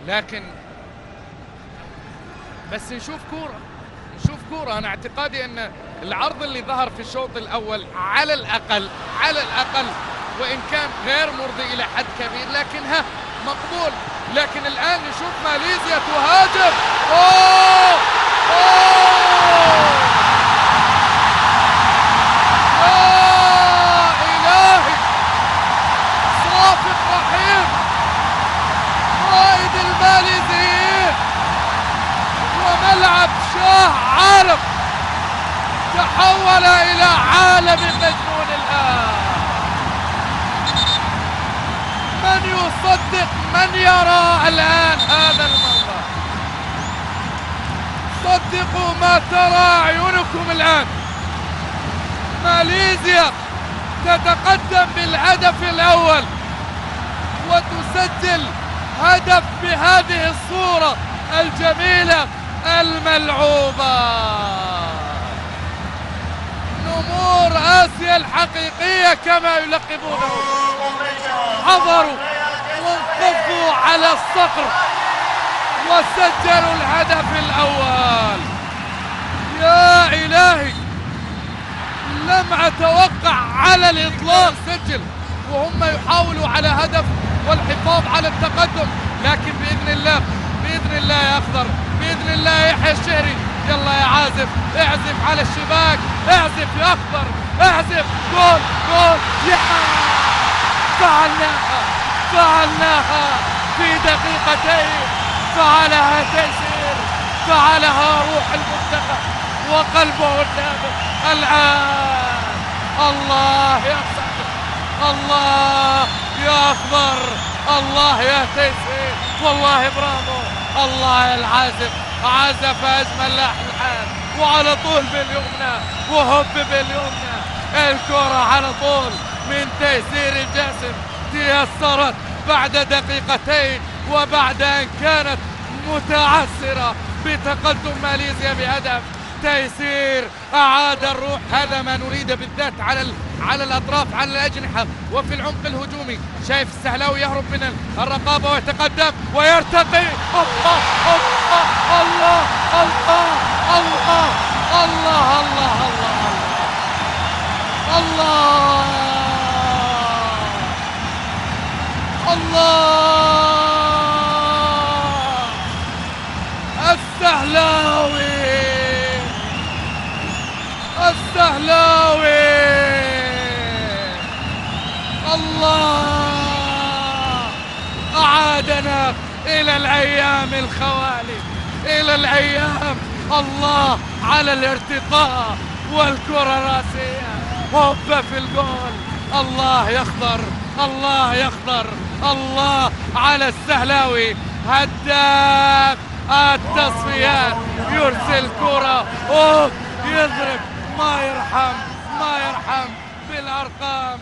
لكن بس نشوف كورة. أنا اعتقادي أن العرض اللي ظهر في الشوط الأول على الأقل وإن كان غير مرضي إلى حد كبير لكنها مقبول. لكن الآن نشوف ماليزيا تهاجم. أوه! يا إلهي، صافق رحيم رائد الماليزيين وملعب شاه عالم تحول إلى عالم مجنون الآن. من يصدق، من يرى الآن هذا المنظر؟ صدقوا ما ترى أعينكم الآن. ماليزيا تتقدم بالهدف الأول وتسجل هدف بهذه الصورة الجميلة الملعوبة. نمور آسيا الحقيقية كما يلقبونه حضروا وانقضوا على الصقر وسجلوا الهدف الأول. يا إلهي، لم أتوقع على الإطلاق سجل وهم يحاولوا على هدف والحفاظ على التقدم. لكن بإذن الله يا أخضر، بإذن الله يحيى الشهري. يلا يا عازف، اعزف على الشباك، اعزف يا أخضر، اعزف. جول يا فعلناها في دقيقتين. فعلها تيسير، فعلها روح المنتخب وقلبه النابض الآن. الله يا صدق، الله يا أخضر، الله يا تيسير، والله برافو. الله يا العازف، عزف أجمل الألحان وعلى طول باليمنى وهب باليمنى. الكرة على طول من تيسير الجاسم تيسرت بعد دقيقتين وبعد أن كانت متعثرة بتقدم ماليزيا بهدف. تيسير أعاد الروح. هذا ما نريد بالذات على الأطراف، على الأجنحة وفي العمق الهجومي. شايف السهلاوي يهرب من الرقابة ويتقدم ويرتقي. الله الله الله الله الله الله الله الله الله الله. السهلاوي الله أعادنا إلى الأيام الخوالي، إلى الأيام. الله على الارتقاء والكرة راسية هوبا في الجول. الله يخضر، الله يخضر، الله على السهلاوي هداف التصفيات. يرسل كرة يضرب، ما يرحم بالأرقام.